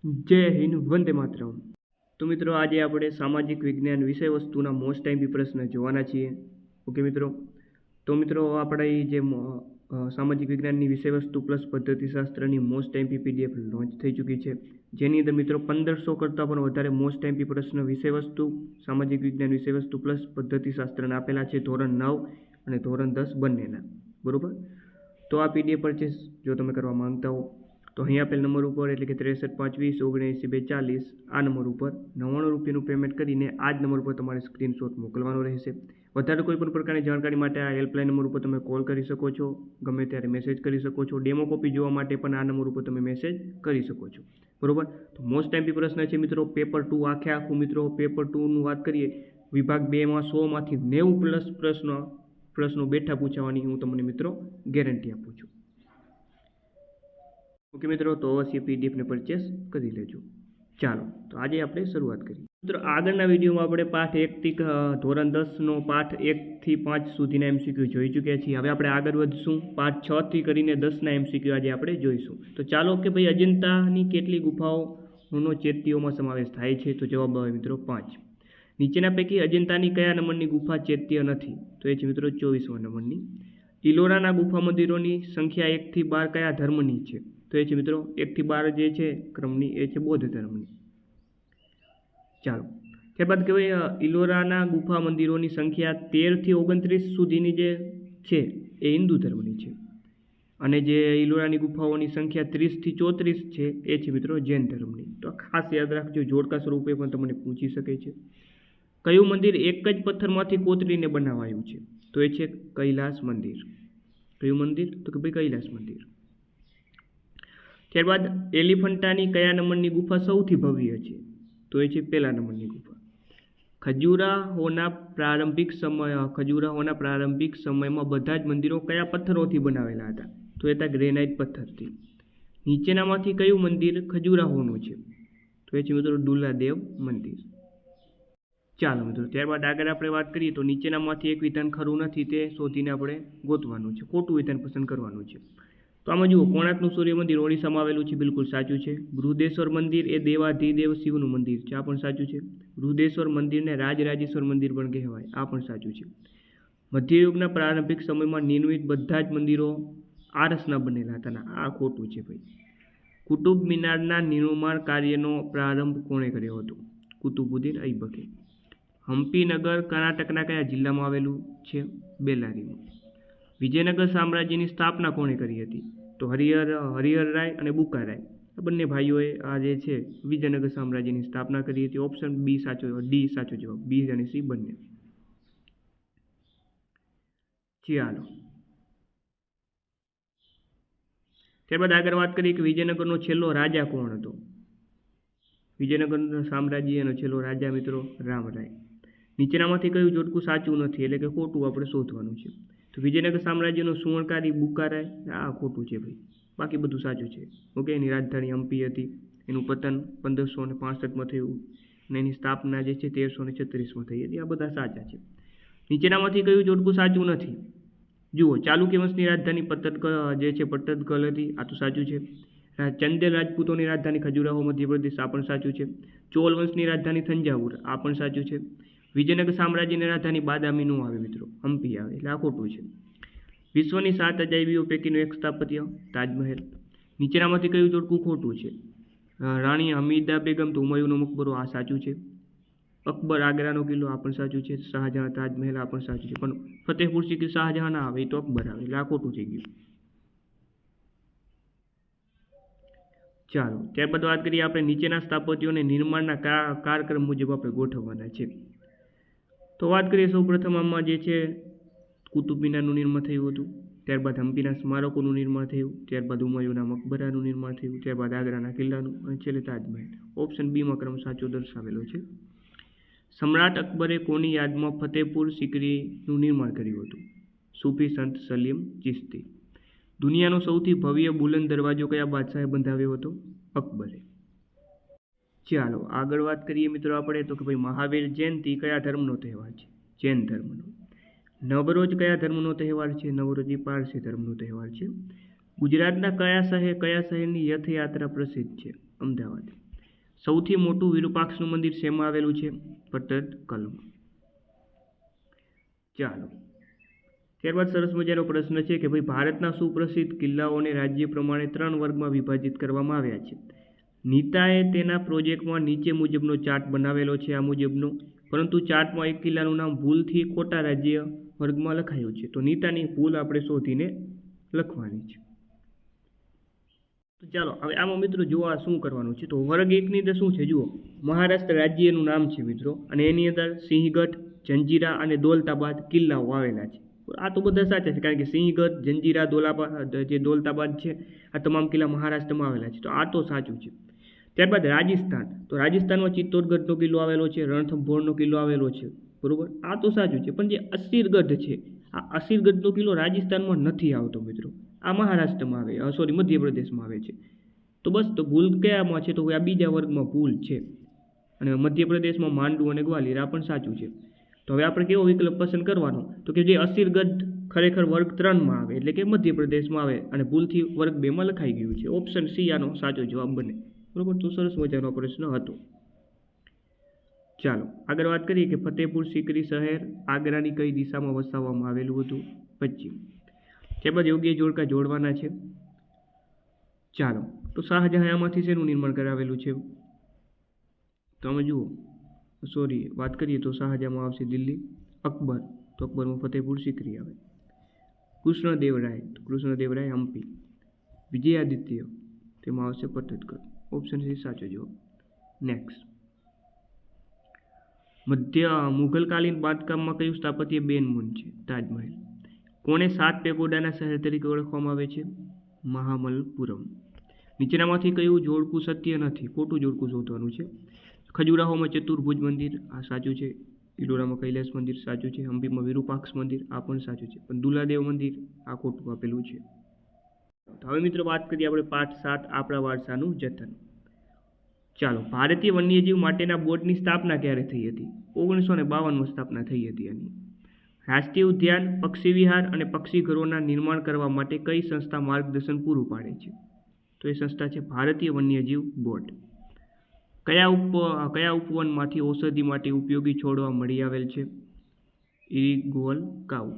જય હિન્દ, વંદે માતરમ। તો મિત્રો, આજે આપણે સામાજિક વિજ્ઞાન વિષય વસ્તુના મોસ્ટ ટાઈમથી પ્રશ્ન જોવાના છીએ। ઓકે મિત્રો, તો મિત્રો આપણે જે સામાજિક વિજ્ઞાનની વિષય વસ્તુ પ્લસ પદ્ધતિશાસ્ત્રની મોસ્ટ ટાઈમથી PDF લોન્ચ થઈ ચૂકી છે, જેની અંદર મિત્રો 1500 કરતાં પણ વધારે મોસ્ટ ટાઈમથી પ્રશ્ન વિષય વસ્તુ, સામાજિક વિજ્ઞાન વિષય વસ્તુ પ્લસ પદ્ધતિશાસ્ત્રના આપેલા છે, ધોરણ 9 અને ધોરણ 10 બંનેના, બરાબર। તો આ PDF પરચેસ જો તમે કરવા માંગતા હો તો અહીં આપેલ નંબર ઉપર એટલે કે 63 520 79 240 આ નંબર ઉપર 99 રૂપિયાનું પેમેન્ટ કરીને આ જ નંબર ઉપર તમારે સ્ક્રીનશોટ મોકલવાનો રહેશે। વધારે કોઈ પણ પ્રકારની જાણકારી માટે આ હેલ્પલાઇન નંબર ઉપર તમે કોલ કરી શકો છો, ગમે ત્યારે મેસેજ કરી શકો છો। ડેમો કોપી જોવા માટે પણ આ નંબર ઉપર તમે મેસેજ કરી શકો છો, બરોબર। તો મોસ્ટ ટાઈમથી પ્રશ્ન છે મિત્રો પેપર 2 આખું મિત્રો પેપર 2નું વાત કરીએ વિભાગ 2માં 100માંથી 90+ પ્રશ્નો બેઠા પૂછાવાની હું તમને મિત્રો ગેરંટી આપું છું। ઓકે મિત્રો, તો અવશ્ય PDFને પરચેસ કરી લેજો। ચાલો, તો આજે આપણે શરૂઆત કરીએ। મિત્રો, આગળના વિડીયોમાં આપણે પાઠ 1થી ધોરણ 10નો પાઠ 1થી 5 સુધીના MCQ જોઈ ચૂક્યા છીએ। હવે આપણે આગળ વધશું, પાઠ 6થી કરીને 10ના MCQ આજે આપણે જોઈશું। તો ચાલો કે ભાઈ, અજંતાની કેટલી ગુફાઓનો ચૈત્યોમાં સમાવેશ થાય છે? તો જવાબ આવે મિત્રો 5। નીચેના પૈકી અજંતાની કયા નંબરની ગુફા ચૈત્ય નથી? તો એ છે મિત્રો 24મા નંબરની। ઇલોરાના ગુફા મંદિરોની સંખ્યા 1થી 12 કયા ધર્મની છે? તો એ છે મિત્રો 1થી 12 જે છે ક્રમની એ છે બૌદ્ધ ધર્મની। ચાલો, ત્યારબાદ કહેવાય ઇલોરાના ગુફા મંદિરોની સંખ્યા 13થી 29 સુધીની જે છે એ હિન્દુ ધર્મની છે, અને જે ઇલોરાની ગુફાઓની સંખ્યા 30થી 34 છે એ છે મિત્રો જૈન ધર્મની। તો ખાસ યાદ રાખજો, જોડકા સ્વરૂપે પણ તમને પૂછી શકે છે। કયું મંદિર એક જ પથ્થરમાંથી કોતરીને બનાવાયું છે? તો એ છે કૈલાસ મંદિર। કયું મંદિર? તો કે ભાઈ કૈલાસ મંદિર। ત્યારબાદ એલિફન્ટાની કયા નંબરની ગુફા સૌથી ભવ્ય છે? તો એ છે 1લા નંબરની ગુફા। ખજુરાહોના પ્રારંભિક સમયમાં બધા જ મંદિરો કયા પથ્થરોથી બનાવેલા હતા? તો એ હતા ગ્રેનાઇટ પથ્થરથી। નીચેનામાંથી કયું મંદિર ખજુરાહોનું છે? તો એ છે મિત્રો દુલ્લાદેવ મંદિર। ચાલો મિત્રો, ત્યારબાદ આગળ આપણે વાત કરીએ તો નીચેનામાંથી એક વિધાન ખરું નથી તે શોધીને આપણે ગોતવાનું છે, ખોટું વિધાન પસંદ કરવાનું છે। તો આમાં જુઓ, કોણાર્કનું સૂર્ય મંદિર ઓડિશામાં આવેલું છે, બિલકુલ સાચું છે। બૃહદેશ્વર મંદિર એ દેવાધિદેવ શિવનું મંદિર છે, આ પણ સાચું છે। બૃહદેશ્વર મંદિરને રાજરાજેશ્વર મંદિર પણ કહેવાય, આ પણ સાચું છે। મધ્યયુગના પ્રારંભિક સમયમાં નિર્મિત બધા જ મંદિરો આરસના બનેલા હતા, આ ખોટું છે ભાઈ। કુતુબ મિનારના નિર્માણ કાર્યનો પ્રારંભ કોણે કર્યો હતો? કુતુબુદ્દીન ઐબકે। હમ્પી નગર કર્ણાટકના કયા જિલ્લામાં આવેલું છે? બેલ્લારીમાં। વિજયનગર સામ્રાજ્યની સ્થાપના કોણે કરી હતી? તો હરિહરરાય અને બુક્કારાય, આ બંને ભાઈઓએ આ જે છે વિજયનગર સામ્રાજ્યની સ્થાપના કરી હતી। ઓપ્શન ડી સાચો જવાબ, બી અને સી બંને। ચાલો, ત્યારબાદ આગળ વાત કરીએ કે વિજયનગરનો છેલ્લો રાજા કોણ હતો? વિજયનગર સામ્રાજ્યનો છેલ્લો રાજા મિત્રો રામરાય। નીચેનામાંથી કયું જોડકું સાચું નથી એટલે કે ખોટું આપણે શોધવાનું છે? તો વિજયનગર સામ્રાજ્યનો સુવર્ણકારી બુક્કારાય, આ ખોટું છે ભાઈ, બાકી બધું સાચું છે। ઓકે, એની રાજધાની હમ્પી હતી, એનું પતન 1565માં થયું અને એની સ્થાપના જે છે 1336માં થઈ હતી, આ બધા સાચા છે। નીચેનામાંથી કયું જોડકું સાચું નથી? જુઓ, ચાલુક્ય વંશની રાજધાની પટ્ટદકલ હતી, આ તો સાચું છે। ચંદેલ રાજપૂતોની રાજધાની ખજુરાહો મધ્યપ્રદેશ, આ પણ સાચું છે। ચોલ વંશની રાજધાની થંજાવુર, આ પણ સાચું છે। વિજયનગર સામ્રાજ્યની રાજધાની બાદામી નો આવે મિત્રો, હમ્પી આવે, એટલે આ ખોટું છે। વિશ્વની 7 અજાયબીઓ પૈકીનું એક સ્થાપત્ય તાજમહેલ। નીચેનામાંથી કયું જોડકું ખોટું છે? રાણી હમીદા બેગમ તો હુમાયુનો મકબરો, આ સાચું છે। અકબર આગ્રાનો કિલ્લો, આ પણ સાચું છે। શાહજહાં તાજમહેલ, આ પણ સાચું છે, પણ ફતેહપુર સિક્રી શાહજહાં ના આવે, એ તો અકબર આવે, એટલે આ ખોટું થઈ ગયું। ચાલો, ત્યારબાદ વાત કરીએ આપણે નીચેના સ્થાપત્યોને નિર્માણના કાળક્રમ મુજબ આપણે ગોઠવવાના છે। તો વાત કરીએ સૌપ્રથમ આમાં જે છે કુતુબ મિનારનું નિર્માણ થયું હતું, ત્યારબાદ હમ્પીના સ્મારકોનું નિર્માણ થયું, ત્યારબાદ હુમાયુના મકબરાનું નિર્માણ થયું, ત્યારબાદ આગ્રાના કિલ્લાનું અને છેલ્લે તાજમહેલ। ઓપ્શન બીમાં ક્રમ સાચો દર્શાવેલો છે। સમ્રાટ અકબરે કોની યાદમાં ફતેહપુર સિકરીનું નિર્માણ કર્યું હતું? સૂફી સંત સલીમ ચિશ્તી। દુનિયાનો સૌથી ભવ્ય બુલંદ દરવાજો કયા બાદશાહે બંધાવ્યો હતો? અકબરે। ચાલો, આગળ વાત કરીએ મિત્રો આપણે તો કે ભાઈ મહાવીર જયંતિ કયા ધર્મનો તહેવાર છે? જૈન ધર્મનો। નવરોજ કયા ધર્મનો તહેવાર છે? નવરોજ એ પારસી ધર્મનો તહેવાર છે। ગુજરાતના કયા શહેરની રથયાત્રા પ્રસિદ્ધ છે? અમદાવાદ। સૌથી મોટું વિરૂપાક્ષનું મંદિર શેમાં આવેલું છે? પટ્ટદકલમાં. ચાલો, ત્યારબાદ સરસ મજાનો પ્રશ્ન છે કે ભાઈ ભારતના સુપ્રસિદ્ધ કિલ્લાઓને રાજ્ય પ્રમાણે 3 વર્ગમાં વિભાજિત કરવામાં આવ્યા છે. નીતાએ તેના પ્રોજેક્ટમાં નીચે મુજબનો ચાર્ટ બનાવેલો છે, આ મુજબનો, પરંતુ ચાર્ટમાં એક કિલ્લાનું નામ ભૂલથી ખોટા રાજ્ય વર્ગમાં લખાયું છે. તો નીતાની ભૂલ આપણે શોધીને લખવાની છે. તો ચાલો હવે આમાં મિત્રો જુઓ આ શું કરવાનું છે. તો વર્ગ 1ની અંદર શું છે જુઓ, મહારાષ્ટ્ર રાજ્યનું નામ છે મિત્રો, અને એની અંદર સિંહગઢ, જંજીરા અને દૌલતાબાદ કિલ્લાઓ આવેલા છે. આ તો બધા સાચા છે, કારણ કે સિંહગઢ, જંજીરા, દૌલતાબાદ છે, આ તમામ કિલ્લા મહારાષ્ટ્રમાં આવેલા છે. તો આ તો સાચું છે. ત્યારબાદ રાજસ્થાન, તો રાજસ્થાનમાં ચિત્તોડગઢનો કિલ્લો આવેલો છે, રણથંભોરનો કિલ્લો આવેલો છે, બરોબર, આ તો સાચું છે. પણ જે અસીરગઢ છે, આ અસીરગઢનો કિલ્લો રાજસ્થાનમાં નથી આવતો મિત્રો, આ મહારાષ્ટ્રમાં આવે, સોરી મધ્યપ્રદેશમાં આવે છે. તો બસ, તો ભૂલ કયામાં છે? તો આ બીજા વર્ગમાં ભૂલ છે, અને મધ્યપ્રદેશમાં માંડુ અને ગ્વાલિયર આ પણ સાચું છે. તો હવે આપણે કેવો વિકલ્પ પસંદ કરવાનો? તો કે જે અસીરગઢ ખરેખર વર્ગ 3માં આવે, એટલે કે મધ્યપ્રદેશમાં આવે, અને ભૂલથી વર્ગ 2માં લખાઈ ગયું છે. ઓપ્શન સી આનો સાચો જવાબ બને, બરોબર. તો સરસ મજાનો પ્રશ્ન હતો. ચાલો આગળ વાત કરીએ કે ફતેહપુર સિકરી શહેર આગ્રાની કઈ દિશામાં વસાવવામાં આવેલું હતું? પશ્ચિમ. ત્યારબાદ યોગ્ય જોડકા જોડવાના છે. ચાલો, તો શાહજહાં આમાંથી શેનું નિર્માણ કરાવેલું છે? તો અમે જુઓ, સોરી વાત કરીએ તો શાહજહાંમાં આવશે દિલ્હી. અકબર, તો અકબરમાં ફતેહપુર સિકરી આવે. કૃષ્ણદેવરાય, તો કૃષ્ણદેવરાય હમ્પી. વિજયાદિત્ય, તેમાં આવશે પટ્ટદકલ. ઓપ્શન સી સાચો જવાબ. નેક્સ્ટ, મુઘલકાલીન બાંધકામમાં કયું સ્થાપત્ય બેનમૂન છે? તાજમહેલ. કોને 7 પેગોડાના શહેર તરીકે ઓળખવામાં આવે છે? મહામલ્લપુરમ. નીચેનામાંથી કયું જોડકું સત્ય નથી? ખોટું જોડકું શોધવાનું છે. ખજુરાહોમાં ચતુર્ભુજ મંદિર, આ સાચું છે. ઇલોરામાં કૈલાસ મંદિર, સાચું છે. હમ્પીમાં વિરૂપાક્ષ મંદિર, આ પણ સાચું છે. પણ દુલાદેવ મંદિર, આ ખોટું આપેલું છે. હવે મિત્રો વાત કરીએ આપણે પાઠ 7 આપણા વારસાનું જતન. ચાલો, ભારતીય વન્યજીવ માટેના બોર્ડની સ્થાપના ક્યારે થઈ હતી? 1952માં સ્થાપના થઈ હતી એની. રાષ્ટ્રીય ઉદ્યાન, પક્ષી વિહાર અને પક્ષી ઘરોના નિર્માણ કરવા માટે કઈ સંસ્થા માર્ગદર્શન પૂરું પાડે છે? તો એ સંસ્થા છે ભારતીય વન્યજીવ બોર્ડ. કયા ઉપવનમાંથી ઔષધિ માટે ઉપયોગી છોડવા મળી આવેલ છે? ઇરીગોલ કાઉ.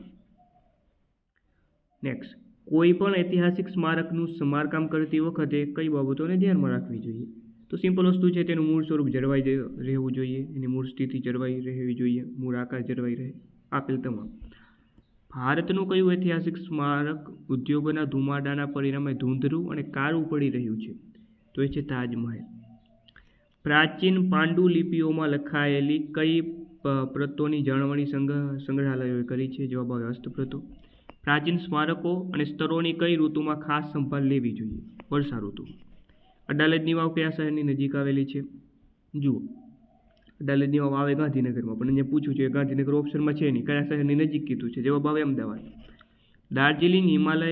નેક્સ્ટ, કોઈ પણ ઐતિહાસિક સ્મારકનું સમારકામ કરતી વખતે કઈ બાબતોને ધ્યાનમાં રાખવી જોઈએ? તો સિમ્પલ વસ્તુ છે, તેનું મૂળ સ્વરૂપ જળવાઈ રહેવું જોઈએ, એની મૂળ સ્થિતિ જળવાઈ રહેવી જોઈએ, મૂળ આકાર જળવાઈ રહે, આપેલ તમામ. ભારતનું કયું ઐતિહાસિક સ્મારક ઉદ્યોગોના ધુમાડાના પરિણામે ધૂંધળું અને કાળું પડી રહ્યું છે? તો એ છે તાજમહેલ. પ્રાચીન પાંડુલિપિઓમાં લખાયેલી કઈ પ્રતોની જાળવણી સંગ્રહાલયોએ કરી છે? જવાબ આવે હસ્તપ્રતો. પ્રાચીન સ્મારકો અને સ્તરોની કઈ ઋતુમાં ખાસ સંભાળ લેવી જોઈએ? વર્ષા ઋતુ. અડાલજની વાવ કયા શહેરની નજીક આવેલી છે? જુઓ, અડાલજની વાવ આવે ગાંધીનગરમાં, પણ અહીંયા પૂછ્યું છે ગાંધીનગર ઓપ્શનમાં છે નહીં, કયા શહેરની નજીક કીધું છે? જવાબ આવે અમદાવાદ. દાર્જિલિંગ હિમાલય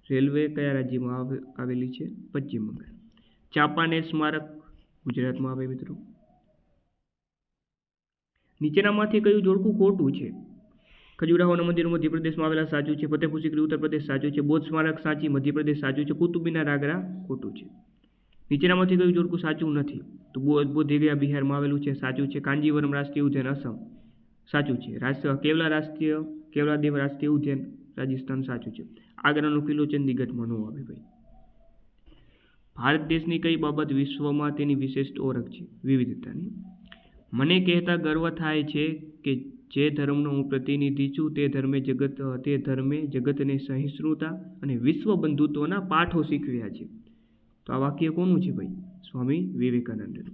રેલવે કયા રાજ્યમાં આવેલી છે? પશ્ચિમ બંગાળ. ચાંપાનેર સ્મારક ગુજરાતમાં આવે મિત્રો. નીચેનામાંથી કયું જોડકું ખોટું છે? ખજુરાહોના મંદિરો મધ્યપ્રદેશમાં આવેલા, સાચું છે. ફતેહપુર સિકરી ઉત્તર પ્રદેશ, સાચું છે. બૌદ્ધ સ્મારક સાચી, મધ્યપ્રદેશ, સાચું છે. કુતુબમિનાર આગ્રા, ખોટું છે. નીચેનામાંથી કયું જોડકું સાચું નથી? તો બોધગયા બિહારમાં આવેલું છે, સાચું છે. કાંજીવરમ રાષ્ટ્રીય ઉદ્યાન અસમ, સાચું છે. કેવલાદેવ રાષ્ટ્રીય ઉદ્યાન રાજસ્થાન, સાચું છે. આગ્રાનો કિલ્લો ચંદીગઢમાં ન આવે ભાઈ. ભારત દેશની કઈ બાબત વિશ્વમાં તેની વિશિષ્ટ ઓળખ છે? વિવિધતાની. મને કહેતા ગર્વ થાય છે કે જે ધર્મનો હું પ્રતિનિધિ છું તે ધર્મે જગતને સહિષ્ણુતા અને વિશ્વ બંધુત્વના પાઠો શીખવ્યા છે. તો આ વાક્ય કોનું છે ભાઈ? સ્વામી વિવેકાનંદનું.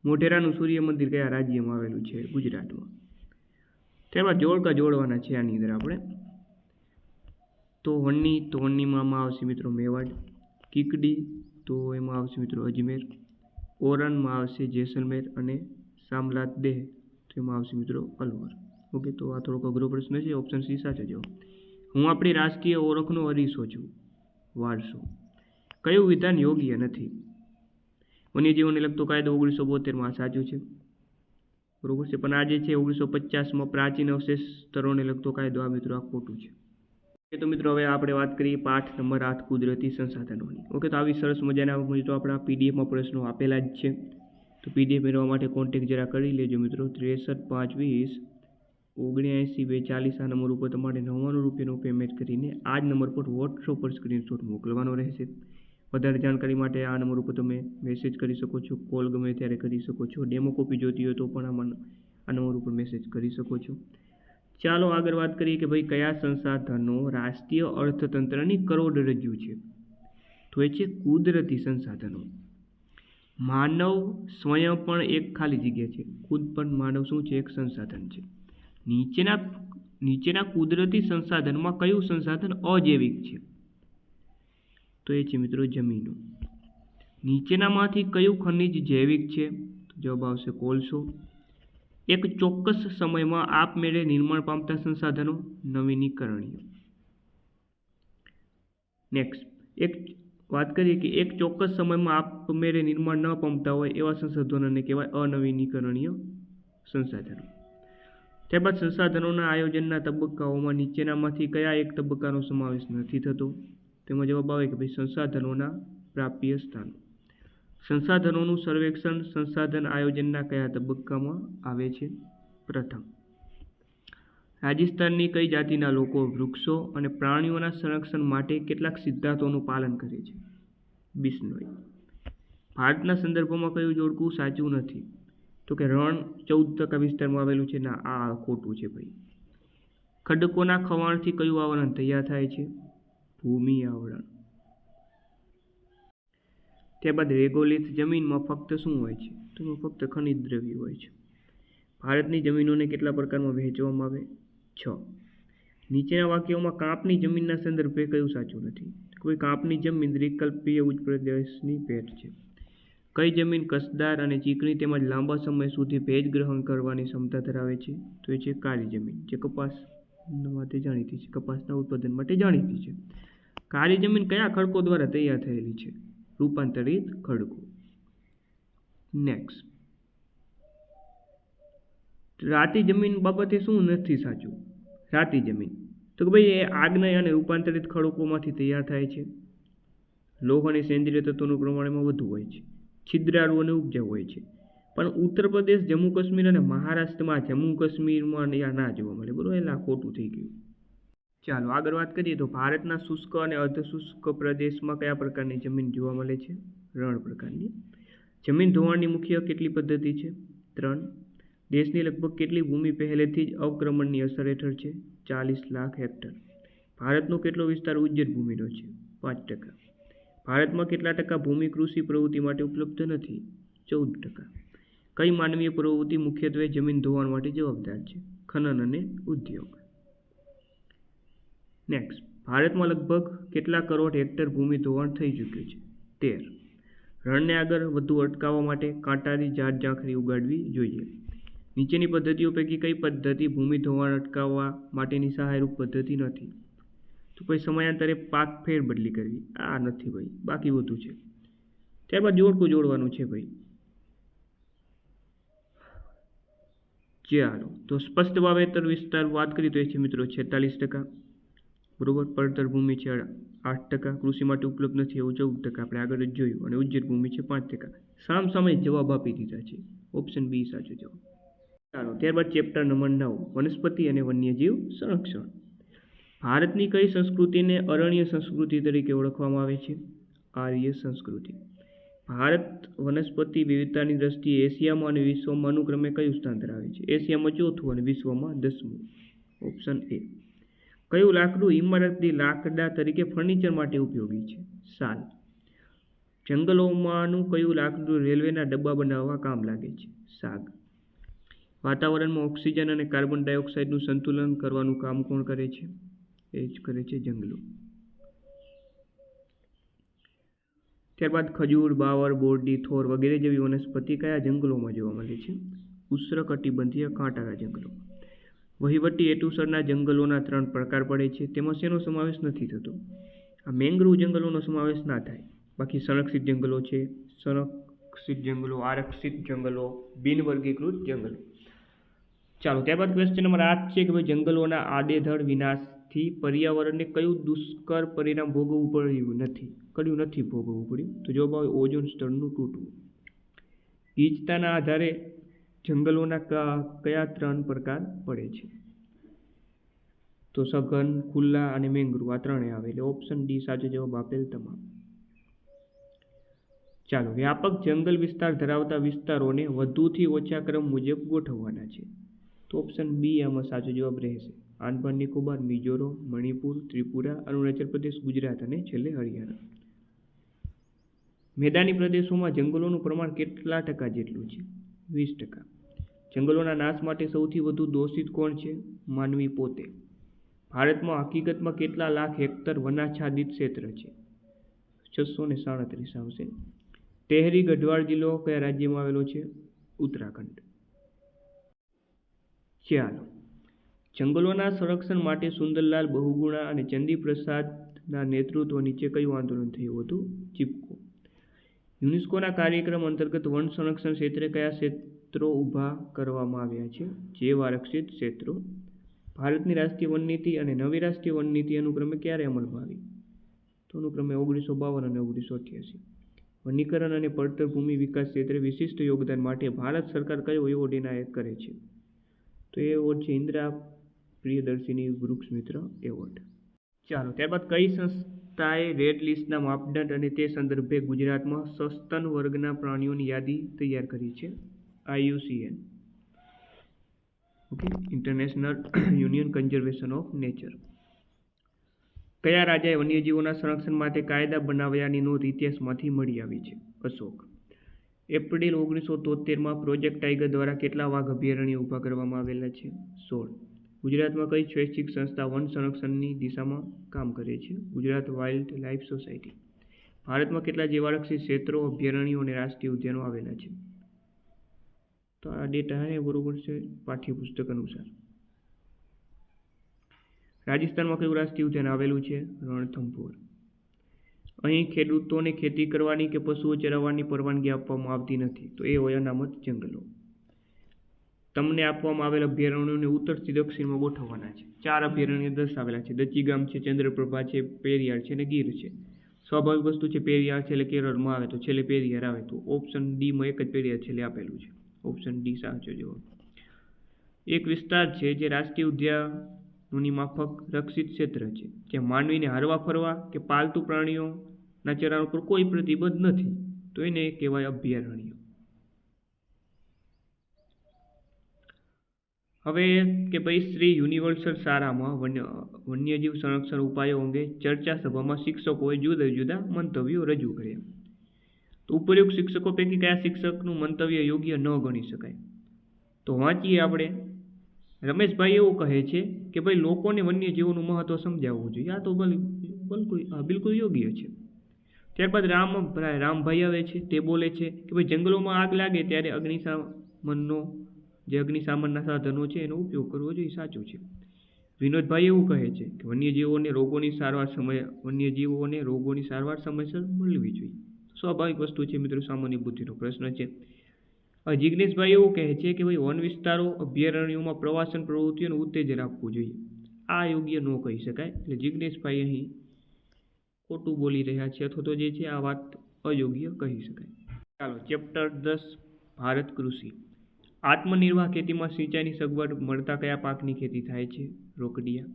મોઢેરાનું સૂર્ય મંદિર કયા રાજ્યમાં આવેલું છે? ગુજરાતમાં. ત્યારબાદ જોડકા જોડવાના છે આની અંદર આપણે. તો વન્નીમાં આવશે મિત્રો મેવાડ. કીકડી, તો એમાં આવશે મિત્રો અજમેર. ઓરનમાં આવશે જેસલમેર, અને સામલાત દેહ, તો એમાં આવશે મિત્રો અલવર. ઓકે, તો આ થોડોક અઘરો પ્રશ્ન છે. ઓપ્શન સી સાચો જવાબ. હું આપણી રાષ્ટ્રીય ઓળખનો અરીસો છું. વારસો. કયું વિધાન યોગ્ય નથી? વન્યજીવોને લગતો કાયદો 1972માં સાચું છે, બરોબર છે. પણ આ જે છે 1950માં પ્રાચીન અવશેષ સ્તરોને લગતો કાયદો, આ મિત્રો આ ખોટું છે. તો મિત્રો હવે આપણે વાત કરીએ પાઠ નંબર 8 કુદરતી સંસાધનોની. ઓકે, તો આવી સરસ મજાના મિત્રો આપણા પીડીએફમાં પ્રશ્નો આપેલા જ છે. તો પીડીએફ મેળવવા માટે કોન્ટેક્ટ જરા કરી લેજો મિત્રો. 63 520 79 240 આ નંબર ઉપર તમારે 99 રૂપિયાનું પેમેન્ટ કરીને આ જ નંબર પર વોટ્સઅપ પર સ્ક્રીનશોટ મોકલવાનો રહેશે. વધારે જાણકારી માટે આ નંબર ઉપર તમે મેસેજ કરી શકો છો, કોલ ગમે ત્યારે કરી શકો છો. ડેમો કોપી જોતી હોય તો પણ આ નંબર ઉપર મેસેજ કરી શકો છો. ચાલો આગળ વાત કરીએ કે ભાઈ કયા સંસાધનો રાષ્ટ્રીય અર્થતંત્રની કરોડરજ્જુ છે. તો એ છે કુદરતી સંસાધનો. માનવ સ્વયં પણ એક ખાલી જગ્યા છે. ખુદ પણ માનવ શું છે? એક સંસાધન છે. નીચેના કુદરતી સંસાધનમાં કયું સંસાધન અજૈવિક છે? તો એ છે મિત્રો જમીનો. નીચેનામાંથી કયું ખનિજ જૈવિક છે? તો જવાબ આવશે કોલસો. એક ચોક્કસ સમયમાં આપમેળે નિર્માણ પામતા સંસાધનો નવીનીકરણીય. નેક્સ્ટ વાત કરીએ કે એક ચોક્કસ સમયમાં આપમેળે નિર્માણ ન પામતા હોય એવા સંસાધનોને કહેવાય અનવીનીકરણીય સંસાધનો. ત્યારબાદ સંસાધનોના આયોજનના તબક્કાઓમાં નીચેનામાંથી કયા એક તબક્કાનો સમાવેશ નથી થતો? તેમાં જવાબ આવે કે ભાઈ સંસાધનોના પ્રાપ્ય સ્થાનો. સંસાધનોનું સર્વેક્ષણ સંસાધન આયોજનના કયા તબક્કામાં આવે છે? પ્રથમ. રાજસ્થાનની કઈ જાતિના લોકો વૃક્ષો અને પ્રાણીઓના સંરક્ષણ માટે કેટલાક સિદ્ધાંતોનું પાલન કરે છે? બિશ્નોઈ. ભારતના સંદર્ભમાં કયું જોડકું સાચું નથી? તો કે રણ 14% વિસ્તારમાં આવેલું છે. ના, આ ખોટું છે ભાઈ. ખડકોના ખવાણથી કયું આવરણ તૈયાર થાય છે? ભૂમિ આવરણ. ત્યારબાદ રેગોલિથ જમીનમાં ફક્ત શું હોય છે? તો ફક્ત ખનિજ દ્રવ્ય હોય છે. ભારતની જમીનોને કેટલા પ્રકારમાં વહેંચવામાં આવે? 6. નીચેના વાક્યોમાં કાંપની જમીનના સંદર્ભે કયું સાચું નથી? કોઈ કાંપની જમીન દ્વિકલ્પીય ઉચ્ચ પ્રદેશની ભેટ છે. કઈ જમીન કસદાર અને ચીકણી તેમજ લાંબા સમય સુધી ભેજ ગ્રહણ કરવાની ક્ષમતા ધરાવે છે? તો એ છે કાળી જમીન, જે કપાસ માટે જાણીતી છે, કપાસના ઉત્પાદન માટે જાણીતી છે. કાળી જમીન કયા ખડકો દ્વારા તૈયાર થયેલી છે? રૂપાંતરિત ખડકો. નેક્સ્ટ. રાતી જમીન બાબતે શું નથી સાચું? રાતી જમીન તો કે ભાઈ એ આગ્નેય અને રૂપાંતરિત ખડકોમાંથી તૈયાર થાય છે. લોહ અને સેન્દ્રિય તત્વોનું પ્રમાણમાં વધુ હોય છે. છિદ્રાળુ અને ઉપજાઉ હોય છે. પણ ઉત્તર પ્રદેશ, જમ્મુ કાશ્મીર અને મહારાષ્ટ્રમાં જમ્મુ કાશ્મીરમાં ના જોવા મળે. બરોબર, એટલે આ ખોટું થઈ ગયું. ચાલો આગળ વાત કરીએ તો ભારતના શુષ્ક અને અર્ધશુષ્ક પ્રદેશમાં કયા પ્રકારની જમીન જોવા મળે છે? રણ પ્રકારની. જમીન ધોવાણની મુખ્ય કેટલી પદ્ધતિ છે? 3. દેશની લગભગ કેટલી ભૂમિ પહેલેથી જ અવક્રમણની અસર હેઠળ છે? 40 લાખ હેક્ટર. ભારતનો કેટલો વિસ્તાર ઉજ્જડ ભૂમિનો છે? 5%. ભારતમાં કેટલા ટકા ભૂમિ કૃષિ પ્રવૃત્તિ માટે ઉપલબ્ધ નથી? 14%. કઈ માનવીય પ્રવૃત્તિ મુખ્યત્વે જમીન ધોવાણ માટે જવાબદાર છે? ખનન અને ઉદ્યોગ. નેક્સ્ટ. ભારતમાં લગભગ કેટલા કરોડ હેક્ટર ભૂમિ ધોવાણ થઈ ચૂક્યું છે? 13. રણને આગળ વધુ અટકાવવા માટે કાંટાની ઝાડ ઝાંખરી ઉગાડવી જોઈએ. નીચેની પદ્ધતિઓ પૈકી કઈ પદ્ધતિ ભૂમિ ધોવાણ અટકાવવા માટેની સહાયરૂપ પદ્ધતિ નથી? તો પછી સમયાંતરે પાક ફેરબદલી કરવી. આ નથી ભાઈ, બાકી બધું છે. ત્યારબાદ જોડકું જોડવાનું છે ભાઈ. ચાલો તો સ્પષ્ટ વાવેતર વિસ્તાર વાત કરીએ તો એ છે મિત્રો 46%. બરોબર. પડતર ભૂમિ છે 8%. કૃષિ માટે ઉપલબ્ધ નથી એવું 14%. આપણે આગળ જ જોયું. અને ઉજ્જડ ભૂમિ છે 5%. સામે જવાબ આપી દીધા છે. ઓપ્શન બી સાચો જવાબ. ચાલો ત્યારબાદ ચેપ્ટર નંબર 9 વનસ્પતિ અને વન્યજીવ સંરક્ષણ. ભારતની કઈ સંસ્કૃતિને અરણ્ય સંસ્કૃતિ તરીકે ઓળખવામાં આવે છે? આર્ય સંસ્કૃતિ. ભારત વનસ્પતિ વિવિધતાની દ્રષ્ટિએ એશિયામાં અને વિશ્વમાં અનુક્રમે કયું સ્થાન ધરાવે છે? એશિયામાં 4થું અને વિશ્વમાં 10મું. Option A. કયું લાકડું ઇમારતી લાકડા તરીકે ફર્નિચર માટે ઉપયોગી છે? સાલ. જંગલોમાંનું કયું લાકડું રેલવેના ડબ્બા બનાવવા કામ લાગે છે? સાગ. વાતાવરણમાં ઓક્સિજન અને કાર્બન ડાયોક્સાઇડનું સંતુલન કરવાનું કામ કોણ કરે છે? એ જ કરે છે જંગલો. ત્યારબાદ ખજૂર, બાવર, બોરડી, થોર વગેરે જેવી વનસ્પતિ કયા જંગલોમાં જોવા મળે છે? ઉષ્ણકટિબંધીય કાંટાળા જંગલો. વહીવટી હેતુસરના જંગલોના 3 પ્રકાર પડે છે. તેમાં શેનો સમાવેશ નથી થતો? આ મેંગ્રુવ જંગલોનો સમાવેશ ના થાય. બાકી સંરક્ષિત જંગલો છે, સંરક્ષિત જંગલો, આરક્ષિત જંગલો, બિનવર્ગીકૃત જંગલો. ચાલો ત્યારબાદ ક્વેશ્ચન નંબર 8 છે કે ભાઈ જંગલોના આડેધડ વિનાશ નાશથી પર્યાવરણને કયું દુષ્કર પરિણામ ભોગવવું પડ્યું નથી? કયું નથી ભોગવવું પડ્યું? તો જવાબ આવે ઓઝોન સ્તરનું તૂટવું. ગીચતાના આધારે જંગલોના કયા 3 પ્રકાર પડે છે? તો સઘન, ખુલ્લા અને મેંગ્રુવ, આ 3 આવે. એટલે ઓપ્શન ડી સાચો જવાબ આપેલ તમામ. ચાલો, વ્યાપક જંગલ વિસ્તાર ધરાવતા વિસ્તારોને વધુથી ઓછા ક્રમ મુજબ ગોઠવવાના છે. તો ઓપ્શન બી આમાં સાચો જવાબ રહેશે. આંદામાન નિકોબાર, મિઝોરમ, મણિપુર, ત્રિપુરા, અરુણાચલ પ્રદેશ, ગુજરાત અને છેલ્લે હરિયાણા. મેદાની પ્રદેશોમાં જંગલોનું પ્રમાણ કેટલા ટકા જેટલું છે? 20%. જંગલોના નાશ માટે સૌથી વધુ દોષિત કોણ છે? માનવી પોતે. ભારતમાં હકીકતમાં કેટલા લાખ હેક્ટર વનાચ્છાદિત ક્ષેત્ર છે? 637 આવશે. તેહરી ગઢવાલ જિલ્લો કયા રાજ્યમાં આવેલો છે? ઉત્તરાખંડ. ચાલો, જંગલોના સંરક્ષણ માટે સુંદરલાલ બહુગુણા અને ચંદી પ્રસાદના નેતૃત્વ નીચે કયું આંદોલન થયું હતું? ચિપકો. યુનેસ્કોના કાર્યક્રમ અંતર્ગત વન સંરક્ષણ ક્ષેત્રે કયા ક્ષેત્રો ઊભા કરવામાં આવ્યા છે? જૈવ આરક્ષિત ક્ષેત્રો. ભારતની રાષ્ટ્રીય વનનીતિ અને નવી રાષ્ટ્રીય વનનીતિ અનુક્રમે ક્યારે અમલમાં આવી? તો અનુક્રમે 1952 અને 1988. વનીકરણ અને પડતર ભૂમિ વિકાસ ક્ષેત્રે વિશિષ્ટ યોગદાન માટે ભારત સરકાર કયો એવોર્ડ એનાયત કરે છે? તો એ એવોર્ડ છે ઇન્દિરા પ્રિયદર્શિની વૃક્ષ મિત્ર એવોર્ડ. ચાલો, ત્યારબાદ કઈ સંસ્થાએ રેડ લિસ્ટના માપદંડ અને તે સંદર્ભે ગુજરાતમાં સસ્તન વર્ગના પ્રાણીઓની યાદી તૈયાર કરી છે? IUCN. Okay, international union conservation of nature. કયા રાજાએ વન્યજીવોના સંરક્ષણ માટે કાયદા બનાવ્યાની નોંધ ઇતિહાસમાંથી મળી આવી છે? અશોક. એપ્રિલ 1973માં પ્રોજેક્ટ ટાઈગર દ્વારા કેટલા વાઘ અભયારણ્ય ઊભા કરવામાં આવેલા છે? 16. ગુજરાતમાં કઈ સ્વૈચ્છિક સંસ્થા વન સંરક્ષણની દિશામાં કામ કરે છે? Gujarat wild life society. ભારતમાં કેટલા જીવારક્ષિત ક્ષેત્રો, અભયારણ્યો અને રાષ્ટ્રીય ઉદ્યાનો આવેલા છે? તો આ ડેટા હે બરોબર છે પાઠ્યપુસ્તક અનુસાર. રાજસ્થાનમાં કયું રાષ્ટ્રીય ઉદ્યાન આવેલું છે? રણથંભોર. અહીં ખેડૂતોને ખેતી કરવાની કે પશુઓ ચરાવવાની પરવાનગી આપવામાં આવતી નથી. તો એ હોય અનામત જંગલો. તમને આપવામાં આવેલ અભયારણ્યોને ઉત્તરથી દક્ષિણમાં ગોઠવવાના છે. 4 અભયારણ્ય દર્શાવેલા છે. દચીગામ છે, ચંદ્રપ્રભા છે, પેરિયાર છે અને ગીર છે. સ્વાભાવિક વસ્તુ છે, પેરિયાર છે એટલે કેરળમાં આવે તો છેલ્લે પેરિયાર આવે. તો ઓપ્શન ડીમાં એક જ પેરિયાર છેલ્લે આપેલું છે. ઓપ્શન ડી સાચો જવાબ. એક વિસ્તાર છે જે રાષ્ટ્રીય ઉદ્યાનોની માફક રક્ષિત ક્ષેત્ર છે, જ્યાં માનવીને હરવા ફરવા કે પાલતુ પ્રાણીઓના ચરણ પર કોઈ પ્રતિબંધ નથી, તો એને કહેવાય અભયારણ્ય. હવે કે ભાઈ શ્રી યુનિવર્સલ શાળામાં વન્યજીવ સંરક્ષણ ઉપાયો અંગે ચર્ચા સભામાં શિક્ષકોએ જુદા જુદા મંતવ્યો રજૂ કર્યા. તો ઉપરોક્ત શિક્ષકો પૈકી કયા શિક્ષકનું મંતવ્ય યોગ્ય ન ગણી શકાય? તો વાંચીએ આપણે. રમેશભાઈ એવું કહે છે કે ભાઈ લોકોને વન્યજીવોનું મહત્વ સમજાવવું જોઈએ. આ તો બિલકુલ યોગ્ય છે. ત્યારબાદ રામભાઈ આવે છે, તે બોલે છે કે ભાઈ જંગલોમાં આગ લાગે ત્યારે અગ્નિશામનના સાધનો છે એનો ઉપયોગ કરવો જોઈએ. સાચું છે. વિનોદભાઈ એવું કહે છે કે વન્યજીવોને રોગોની સારવાર સમયસર મળવી જોઈએ. સ્વાભાવિક વસ્તુ છે મિત્રો, સામાન્ય બુદ્ધિનો પ્રશ્ન છે. જિગ્નેશભાઈ એવું કહે છે કે ભાઈ વન વિસ્તારો, અભયારણ્યોમાં પ્રવાસન પ્રવૃત્તિઓને ઉત્તેજન આપવું જોઈએ. આ યોગ્ય ન કહી શકાય. એટલે જિગ્નેશભાઈ અહીં ખોટું બોલી રહ્યા છે, અથવા તો જે છે આ વાત અયોગ્ય કહી શકાય. ચાલો, ચેપ્ટર 10 ભારત કૃષિ. આત્મનિર્વાહ ખેતીમાં સિંચાઈની સગવડ મળતા કયા પાકની ખેતી થાય છે? રોકડિયા.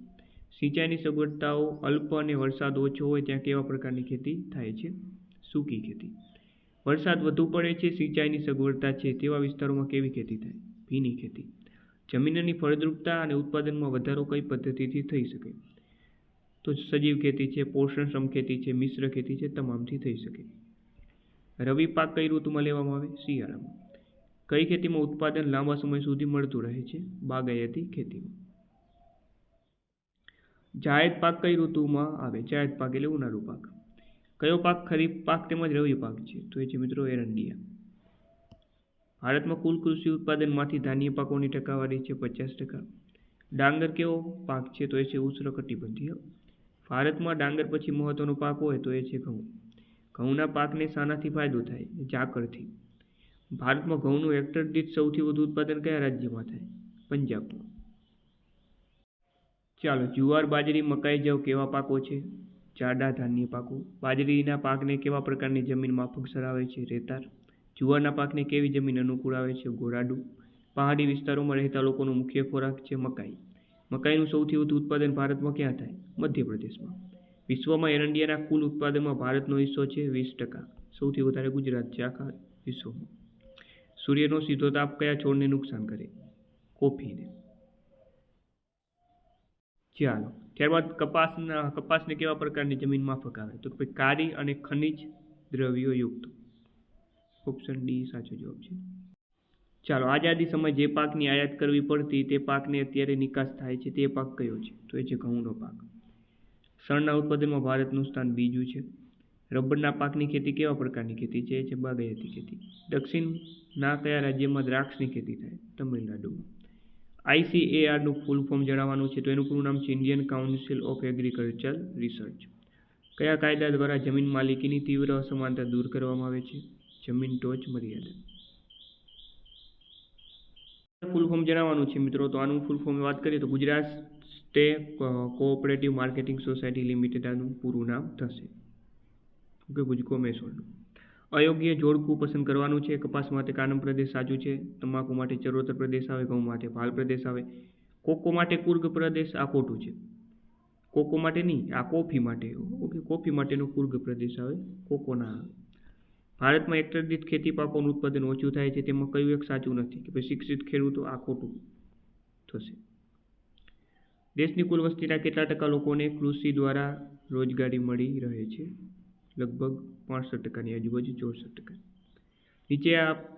સિંચાઈની સગવડતાઓ અલ્પ અને વરસાદ ઓછો હોય ત્યાં કેવા પ્રકારની ખેતી થાય છે? સૂકી ખેતી. વરસાદ વધુ પડે છે, સિંચાઈની સગવડતા છે તેવા વિસ્તારોમાં કેવી ખેતી થાય? ભીની ખેતી. જમીનની ફળદ્રુપતા અને ઉત્પાદનમાં વધારો કઈ પદ્ધતિથી થઈ શકે? તો સજીવ ખેતી છે, પોષણક્ષમ ખેતી છે, મિશ્ર ખેતી છે, તમામથી થઈ શકે. રવિ પાક કઈ ઋતુમાં લેવામાં આવે? શિયાળામાં. કઈ ખેતીમાં ઉત્પાદન લાંબા સમય સુધી મળતું રહે છે? બાગાયતી ખેતીમાં. જાયદ પાક કઈ ઋતુમાં આવે? જાયદ પાક એટલે ઉનાળુ પાક. કયો પાક ખરીફ પાક તેમજ રવિ પાક છે? તો એ છે મિત્રો એરંડિયા. ભારતમાં કુલ કૃષિ ઉત્પાદનમાંથી ધાન્ય પાકોની ટકાવારી છે 50%. ડાંગર કેવો પાક છે? તો એ છે ઉષ્ણકટિબંધીય. ભારતમાં ડાંગર પછી મહત્વનો પાક હોય તો એ છે ઘઉં. ઘઉંના પાકને શાનાથી ફાયદો થાય? ઝાકળથી. ભારતમાં ઘઉંનું હેક્ટર દીઠ સૌથી વધુ ઉત્પાદન કયા રાજ્યમાં થાય? પંજાબમાં. ચાલો, જુવાર, બાજરી, મકાઈ, જવ કેવા પાકો છે? જાડા ધાન્ય પાકો. બાજરીના પાકને કેવા પ્રકારની જમીન માફક ધરાવે છે? રેતાળ. જુવારના પાકને કેવી જમીન અનુકૂળ આવે છે? ગોરાડુ. પહાડી વિસ્તારોમાં રહેતા લોકોનો મુખ્ય ખોરાક છે મકાઈ. મકાઈનું સૌથી વધુ ઉત્પાદન ભારતમાં ક્યાં થાય? મધ્યપ્રદેશમાં. વિશ્વમાં એરંડિયાના કુલ ઉત્પાદનમાં ભારતનો હિસ્સો છે 20%. સૌથી વધારે ગુજરાત છે આખા વિશ્વમાં. સૂર્યનો સીધો તાપ કયા છોડને નુકસાન કરે? કોફીને. ચાલો, ત્યારબાદ કપાસને કેવા પ્રકારની જમીન માફક આવે? તો ભાઈ કાળી અને ખનિજ દ્રવ્યો યુક્ત. ઓપ્શન ડી સાચો જવાબ છે. ચાલો, આઝાદી સમયે જે પાકની આયાત કરવી પડતી તે પાકને અત્યારે નિકાસ થાય છે તે પાક કયો છે? તો એ છે ઘઉંનો પાક. શણના ઉત્પાદનમાં ભારતનું સ્થાન બીજું છે. રબરના પાકની ખેતી કેવા પ્રકારની ખેતી છે? એ છે બાગાયતી ખેતી. દક્ષિણના કયા રાજ્યમાં દ્રાક્ષની ખેતી થાય? તમિલનાડુમાં. ICARનું ફૂલ ફોર્મ જણાવવાનું છે તો એનું પૂરું નામ છે Indian council of agriculture research. કયા કાયદા દ્વારા જમીન માલિકીની તીવ્ર અસમાનતા દૂર કરવામાં આવે છે? જમીન ટોચ મર્યાદા. ફૂલ ફોર્મ જણાવવાનું છે મિત્રો, તો આનું ફૂલ ફોર્મ વાત કરીએ તો Gujarat state cooperative marketing society limited આનું પૂરું નામ થશે. ઓકે, ગુજકો મેસોડનું. અયોગ્ય જોડકું પસંદ કરવાનું છે. કપાસ માટે કાનમ પ્રદેશ સાચું છે. તમાકુ માટે ચરોતર પ્રદેશ આવે. ઘઉં માટે ભાલ પ્રદેશ આવે. કોકો માટે કુર્ગ પ્રદેશ આ ખોટું છે. કોકો માટે નહીં, આ કોફી માટે. ઓકે, કોફી માટેનો કુર્ગ પ્રદેશ આવે, કોકો ના આવે. ભારતમાં હેક્ટર દીઠ ખેતી પાકોનું ઉત્પાદન ઓછું થાય છે તેમાં કયું એક સાચું નથી? કે ભાઈ શિક્ષિત ખેડૂતો આ ખોટું થશે. દેશની કુલ વસ્તીના કેટલા ટકા લોકોને કૃષિ દ્વારા રોજગારી મળી રહે છે? લગભગ 65%ની આજુબાજુ, 64%.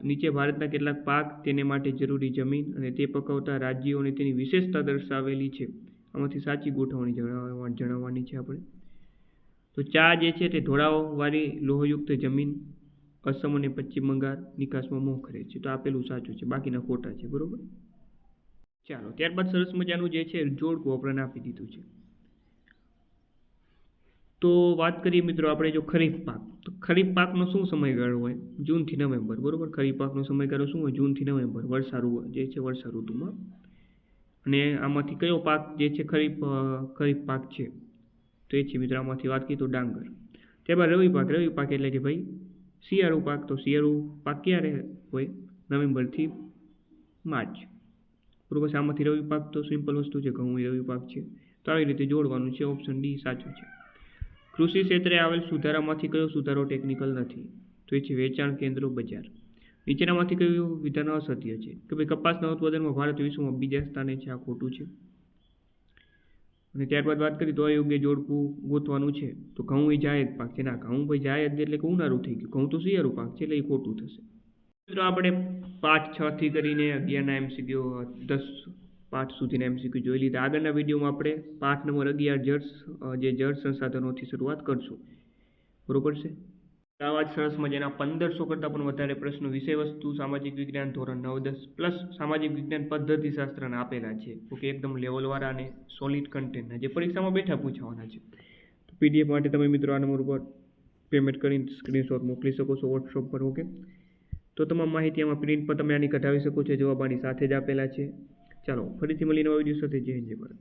નીચે ભારતના કેટલાક પાક, તેને માટે જરૂરી જમીન અને તે પકવતા રાજ્યો અને તેની વિશેષતા દર્શાવેલી છે. આમાંથી સાચી ગોઠવણી જણાવવાની છે આપણે. તો ચા જે છે તે ઢોળાવવાળી લોહયુક્ત જમીન અસમ અને પશ્ચિમ બંગાળ નિકાસમાં મોખરે છે. તો આપેલું સાચું છે, બાકીના ખોટા છે. બરોબર. ચાલો, ત્યારબાદ સરસ મજાનું જે છે જોડકું આપણને આપી દીધું છે. તો વાત કરીએ મિત્રો આપણે જો ખરીફ પાક, તો ખરીફ પાકનો શું સમયગાળો હોય? જૂનથી નવેમ્બર. બરોબર. ખરીફ પાકનો સમયગાળો શું હોય? જૂનથી નવેમ્બર. વર્ષા જે છે વર્ષા ઋતુમાં. અને આમાંથી કયો પાક જે છે ખરીફ પાક છે? તો એ છે મિત્રો આમાંથી વાત કરીએ તો ડાંગર. ત્યારબાદ રવિ પાક. રવિ પાક એટલે કે ભાઈ શિયાળુ પાક. તો શિયાળુ પાક ક્યારે હોય? નવેમ્બરથી માર્ચ. બરોબર. આમાંથી રવિ પાક તો સિમ્પલ વસ્તુ છે, ઘઉં એ રવિ પાક છે. તો આવી રીતે જોડવાનું છે. ઓપ્શન ડી સાચું છે. કૃષિ ક્ષેત્રે આવેલ સુધારામાંથી કયો સુધારો ટેકનિકલ નથી? તો એ છે વેચાણ કેન્દ્રો બજાર. નીચેનામાંથી કયું વિધાન અસત્ય છે? કે ભાઈ કપાસના ઉત્પાદનમાં ભારત વિશ્વમાં બીજા સ્થાને છે. આ ખોટું છે. અને ત્યારબાદ વાત કરીએ તો અયોગ્ય જોડકું ગોતવાનું છે. તો ઘઉં એ જાયદ પાક છે. ના, ઘઉં ભાઈ જાયદ એટલે કે ઉનાળું થઈ ગયું. ઘઉં તો શિયાળુ પાક છે એટલે એ ખોટું થશે. મિત્રો આપણે પાઠ 6 થી કરીને 11ના MCQ 10 પાઠ સુધીના MCQ જોઈ લીધા. આગળના વિડીયોમાં આપણે પાઠ નંબર 11 જળ સંસાધનોથી શરૂઆત કરશું. બરોબર છે. આવા જ સરસ મજાના 1500 કરતાં પણ વધારે પ્રશ્નો વિષય વસ્તુ સામાજિક વિજ્ઞાન ધોરણ 9-10 પ્લસ સામાજિક વિજ્ઞાન પદ્ધતિશાસ્ત્રના આપેલા છે. ઓકે, એકદમ લેવલવાળા અને સોલિડ કન્ટેન્ટના જે પરીક્ષામાં બેઠા પૂછાવાના છે. તો PDF માટે તમે મિત્રો આ નંબર ઉપર પેમેન્ટ કરીને સ્ક્રીનશોટ મોકલી શકો છો વોટ્સઅપ પર. ઓકે, તો તમામ માહિતી આમાં પ્રિન્ટ પર તમે આની કઢાવી શકો છો. જવાબ આની સાથે જ આપેલા છે. ચાલો, ફરીથી મળીને નવા વિડીયો સાથે. જય હિન્દ, જય ભારત.